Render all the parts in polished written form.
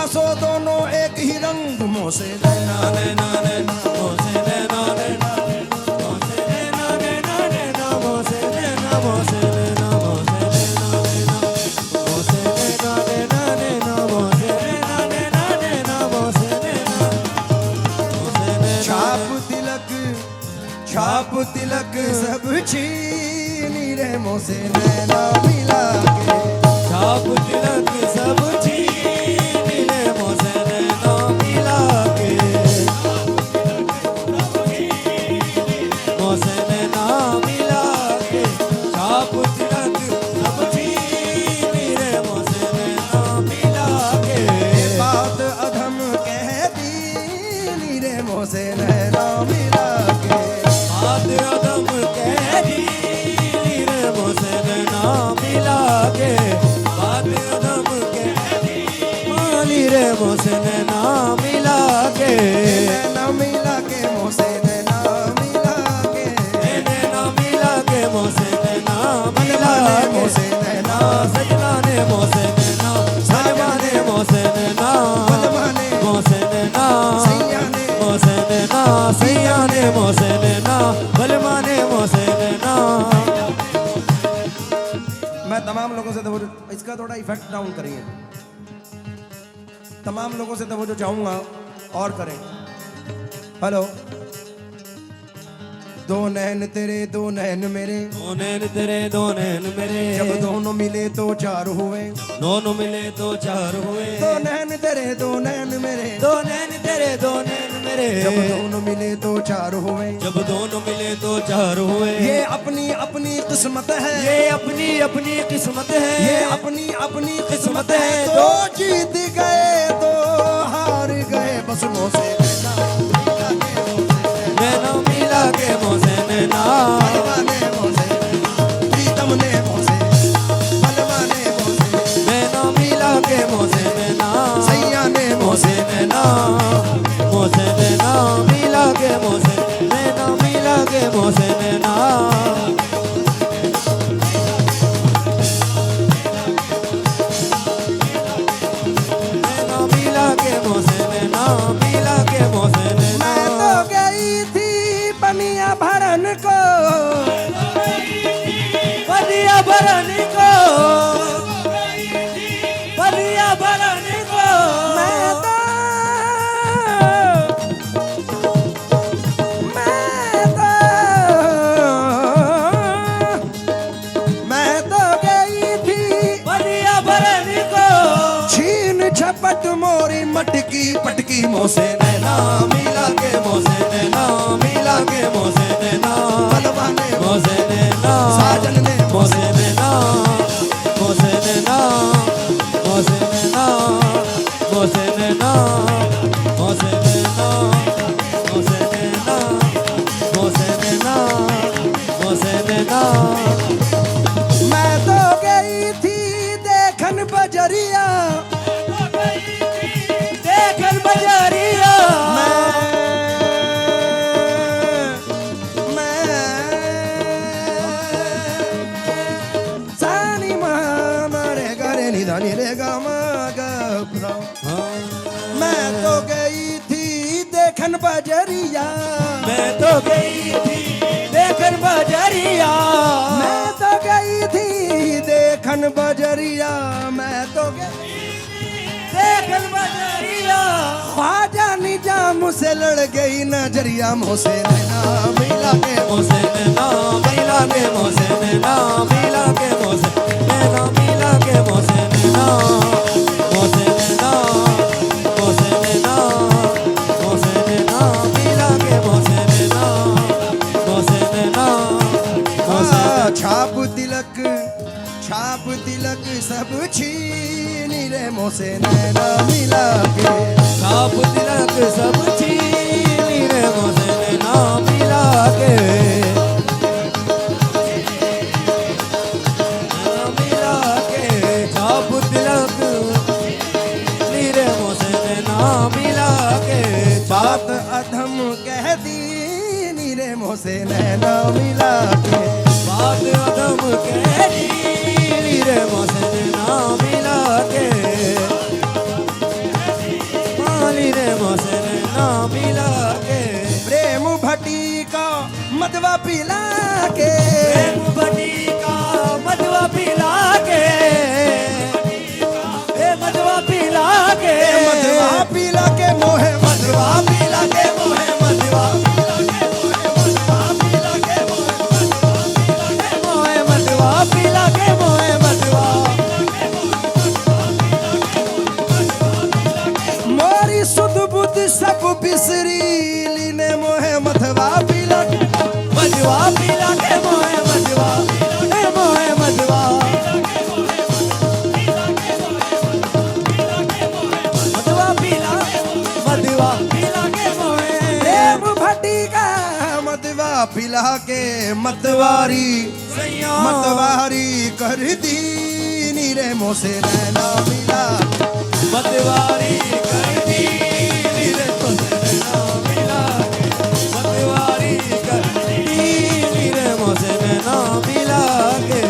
सो दोनों एक ही रंग मुँह से नैना नैना नैना मुँह से नैना नैना मुँह से नैना नैना नैना मुँह से नैना मुँह से नैना मुँह से नैना नैना नैना मुँह से नैना नैना नैना मुँह से नैना नैना छाप तिलक सब छीनी रे मुँह से नैना मिला के छाप तिलक सब छीनी रे मुँह से नैना मिला के मुँह से नैना मिला के छाप तिलक सब छीनी रे मुँह से नैना मिला के बात अधम कह दी रे मुँह से नैना मिला के बात अधम कह दी रे मुँह से नैना मिला के बात अधम कह दी रे मुँह से नैना मिला के नैना मिला के मुँह से नैना मिला के नैना मिला के मुँह से नैना मिला मुँह से नैना सजना ने मुँह से नैना सलमा ने मुँह से नैना मुँह से नैना सैया ने मुँह से नैना सैया ने मुँह से नैना बलमा ने मुँह से नैना। मैं तमाम लोगों से तवज्जो, इसका थोड़ा इफेक्ट डाउन करिए, तमाम लोगों से तवज्जो चाहूंगा और करें। हेलो। दो नैन तेरे दो नैन मेरे, दो नैन तेरे दो नैन मेरे, जब दोनों मिले तो चार हुए, दोनों मिले तो चार हुए, दो नैन तेरे दो नैन मेरे, दो नैन तेरे दो नैन मेरे, जब दोनों मिले तो चार हुए, जब दोनों मिले तो चार हुए। ये अपनी अपनी किस्मत है, ये अपनी अपनी किस्मत है, ये अपनी अपनी किस्मत है। दो जीत गए दो हार गए बस मुँह से नैना मिला के मुँह से नैना प्रीतम ने मुँह से बलवा ने मुँह से नैना मिला के मुँह से नैना सैया ने मुँह से नैना मिला के मुँह से नैना मिला के मुँह से नैना। नैना मिला के मुँह से नैना मिला के मुँह से नैना। मैं तो गई थी बनिया भरन को, बनिया भरन को, बनिया भरन को। मैं तो गई थी बनिया भरन को, छीन झपट मोरी मटकी पटकी मुँह से नैना मिला के मुँह से नैना मिला के मुँह से नैना बलवा ने मुँह से नैना साजन ने मुँह से नैना मुँह से नैना मुँह से नैना मुँह से नैना मुँह से नैना मुँह से नैना मुँह से नैना मुँह से नैना। मैं तो गई थी देखन बजरिया, देखन बजरिया। सानी मामा रे गरे निधानी रे गामा गप्रा। मैं तो गई थी देखन बजरिया, मैं तो गई थी देखन बजरिया, मैं तो गई थी देखन बजरिया, मैं तो गई देखन बजरिया। ख्वाजा निजाम से लड़ गई नजरिया मुँह से नैना मिला के मुँह से नैना मिला के मुँह से नैना मिला के मुँह से नैना मिला के मुँह से नैना मुँह से नैना मुँह से नैना मुँह से नैना मिला के मुँह से नैना मुँह से नैना मुँह से। छाप तिलक सब छीनी रे मुँह से नैना मिला के, छाप तिलक सब छीनी रे मुँह से नैना मिला के, नैना मिला के छाप तिलक रे मुँह से नैना मिला के। बात अधम कह दी रे मुँह से नैना मिला के, बात अधम कह दी रे मुँह से नैना मिला के। ली रे मोसे नैना मिला के, प्रेम भट्टी का मदवा पिला के, प्रेम भट्टी का मदवा पिला के, मदवा पिला के, मदवा पिला के मोहे मदवा पिला के मोहे मदवा पिला के मोहे मदवा मोरी सुध बुध सब बिसरी लीने मोहे मदवा पिला के, मदवा पिला के मोहे मदवा मोहे मदवा मदवा पिला के मोहे प्रेम भट्टी का मदवा पिला के मतवारी मतवारी कर दी नीरे मोसे नैना मिला, मतवारी कर दी नीरे मोसे नैना मिला के, मतवारी कर दी नीरे मोसे नैना मिला के,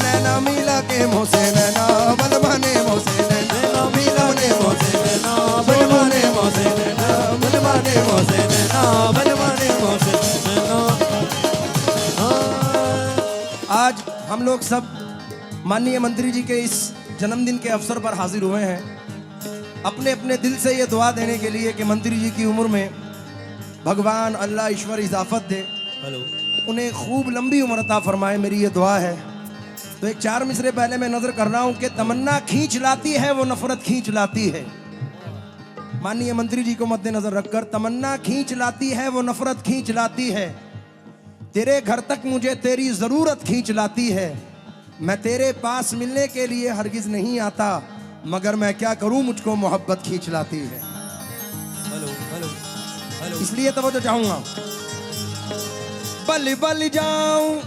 नैना मिला के मोसे नैना बलवाने मोसे नैना मिलाने मोसे नैना बलवाने मोसे नैना बलवाने मोसे नैना बलवाने मोसे नैना। आज हम लोग सब माननीय मंत्री जी के इस जन्मदिन के अवसर पर हाजिर हुए हैं, अपने अपने दिल से ये दुआ देने के लिए कि मंत्री जी की उम्र में भगवान अल्लाह ईश्वर इजाफत दे, उन्हें खूब लंबी उम्र अता फरमाए, मेरी ये दुआ है। तो एक 4 मिसरे पहले मैं नजर कर रहा हूं कि तमन्ना खींच लाती है वो नफरत खींच लाती है। माननीय मंत्री जी को मद्देनजर रखकर, तमन्ना खींच लाती है वो नफरत खींच लाती है, तेरे घर तक मुझे तेरी जरूरत खींच लाती है, मैं तेरे पास मिलने के लिए हरगिज नहीं आता, मगर मैं क्या करूं मुझको मोहब्बत खींच लाती है। इसलिए तवज्जो चाहूंगा, बल बल जाऊं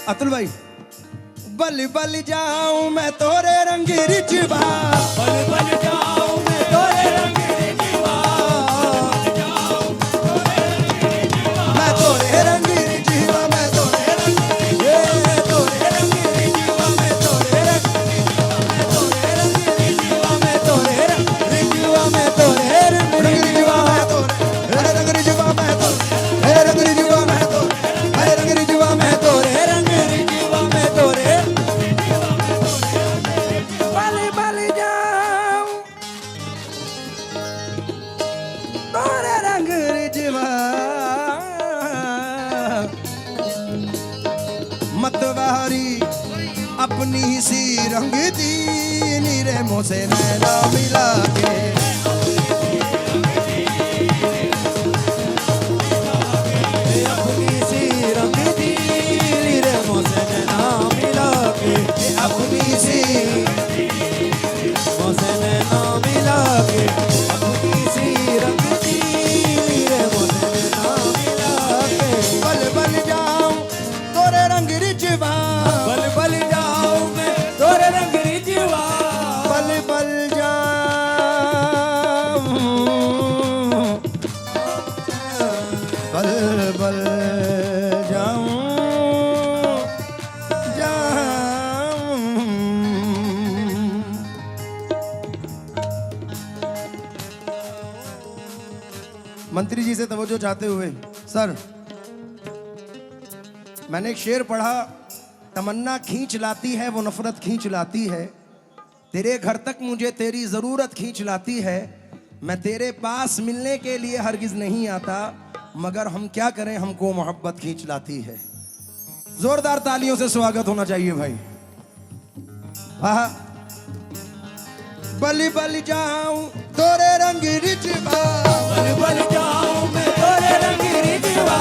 अतुल भाई, बल बल जाऊं मैं तोरे रंग रिचवा, बल बल जाऊं मैं तोरे रंग रिचवा, मैं तोरे रंग रिचवा, मैं तोरे रंग तोरे रंग रिचवा, मैं तोरे रंग रिचवा, मैं तोरे रंग रिचवा, मैं तोरे रंग रिचवा, रंग रिचवा, मैं तोरे रंग रिचवा, मैं तोरे रंग रिचवा, मैं तोरे रंग रिचवा, मैं तोरे बल बल जाऊं तोरे रंग रिचवा, मतवारी अपनी सी रंग दी नीरे मोसे नैना मिला के, अपनी सी रंग दी रे मोसे नैना मिला के, अपनी सी मोसे नैना मिला के, अपनी सी रंग दी रे मोसे नैना मिला के, बल बल जाऊं तोरे रंग रिचवा, बल बल जाऊं मैं तोरे रंग रिचवा, बल बल जाऊं, बल बल जाऊं जाऊं। मंत्री जी से तवज्जो चाहते हुए, सर मैंने एक शेर पढ़ा, तमन्ना खींच लाती है वो नफरत खींच लाती है, तेरे घर तक मुझे तेरी जरूरत खींच लाती है, मैं तेरे पास मिलने के लिए हरगिज नहीं आता, मगर हम क्या करें हमको मोहब्बत खींच लाती है। जोरदार तालियों से स्वागत होना चाहिए भाई। आहा। बल बल जाऊं तोरे रंग रिचवा, बल बल जाऊं मैं तोरे रंग रिचवा,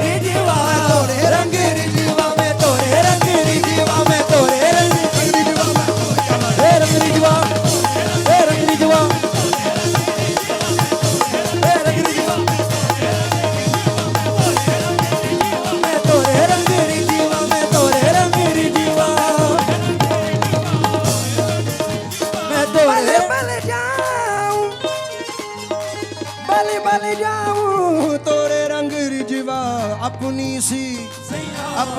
रिचवा, तोरे रंग रिचवा, मैं तोरे रंग रिचवा, मैं तोरे रंग रिचवा, रंग रिचवा, रंग रिचवा, रंग रिचवा, मैं तोरे रंग रिचवा, मैं तोरे रंग रिचवा, मैं तोरे बल जाऊं, बल बल जाऊं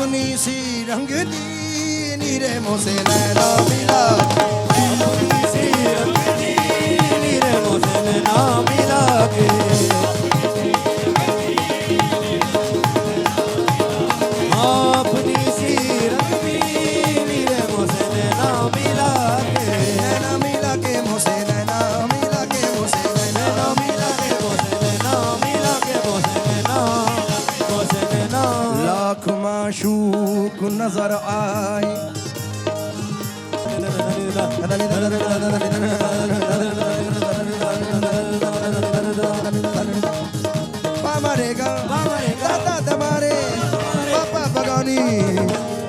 अपनी सी रंग दी नीरे मोसे नैना मिला अपनी सी रंग दी नीरे मोसे नैना मिला के अपनी सी रंग दी नीरे मोसे नैना मिला के मोसे नैना मिला के मोसे नैना मिला के मोसे नैना मिला के मोसे नैना मोसे नैना लाख माशूक नजर आए पामारेगा दादा दमारे पापा बगानी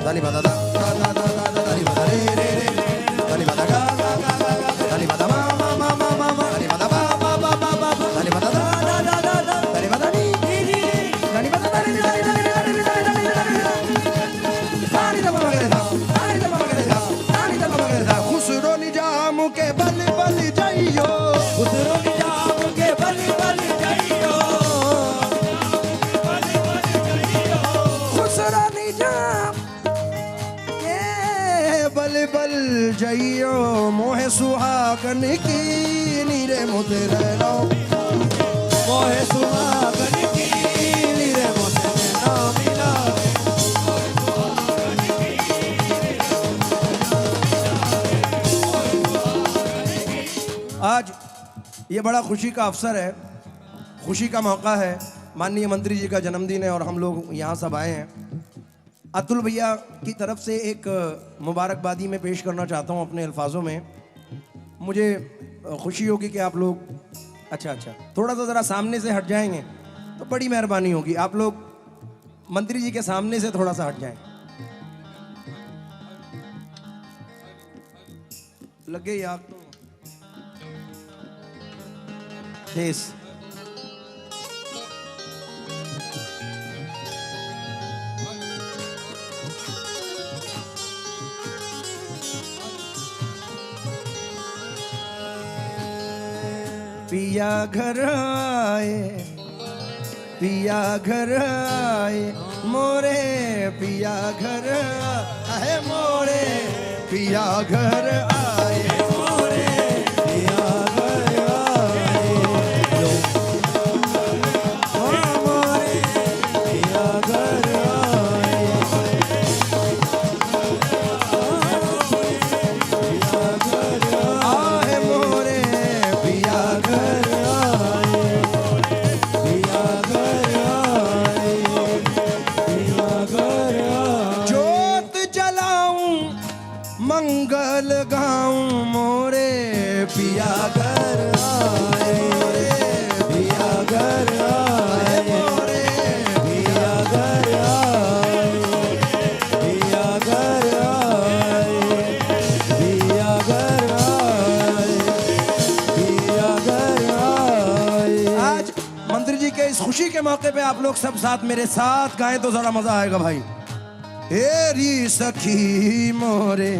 दानी बदा दा दानी बदा रे रे रे दानी बदा गा दानी बदा मा मा मा मा मा मा दानी बदा बा बा बा बा बा दानी बदा दा दा दा दा दा दानी बदा नी नी नी दानी बदा दानी दानी दानी दानी दानी दानी दानी दा मगरे दा दानी दा मगरे दा दानी दा मगरे दा खुसरो निजाम के बल बल जाइयो खुसरो निजाम के बल बल जाइयो खुसरो निजाम के बल बल जाइयो मोहे सुहागन की नीरे मोते रहना मोहे सुहागन की नीरे मोसे नैना मिला आज ये बड़ा खुशी का अवसर है, खुशी का मौका है। माननीय मंत्री जी का जन्मदिन है और हम लोग यहाँ सब आए हैं। अतुल भैया की तरफ से एक मुबारकबादी मैं पेश करना चाहता हूँ अपने अल्फाजों में। मुझे खुशी होगी कि आप लोग अच्छा थोड़ा सा ज़रा सामने से हट जाएंगे तो बड़ी मेहरबानी होगी। आप लोग मंत्री जी के सामने से थोड़ा सा हट जाएं। लग गई आग तो ठेस। पिया घर आए पिया घर आए मोरे पिया घर आए मोरे पिया घर आए मोरे पिया घर आए मोरे पिया घर आए पिया घर आए मोरे पिया घर आए पिया घर आए पिया घर आए जोत जलाऊं मंगल गाऊं मोरे पिया घर आए पिया घर आए मोरे पिया घर आए पिया घर आए पिया घर आए पिया घर आए। आज मंत्री जी के इस खुशी के मौके पे आप लोग सब साथ मेरे साथ गाएं तो जरा मजा आएगा भाई। हेरी सखी मोरे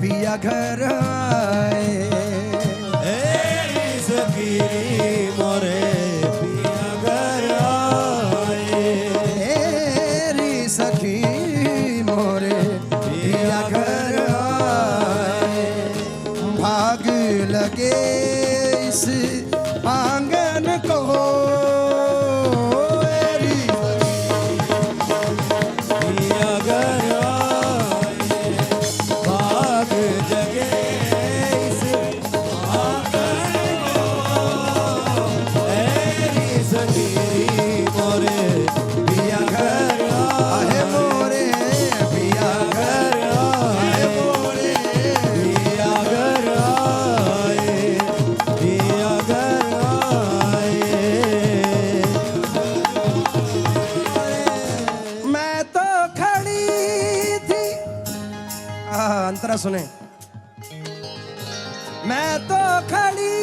पिया घर आए हेरी सखी मोरे पिया घर आए हेरी सखी मोरे पिया घर आए भाग लगे इस आंगन को हेरी पिया घर आए बाग जगे इस आंगन को हेरी सखी मोरे पिया घर आहे आए मोरे पिया घर आए मोरे पिया घर आए पिया घर आए मैं तो खड़ी थी अंतरा सुने मैं तो खड़ी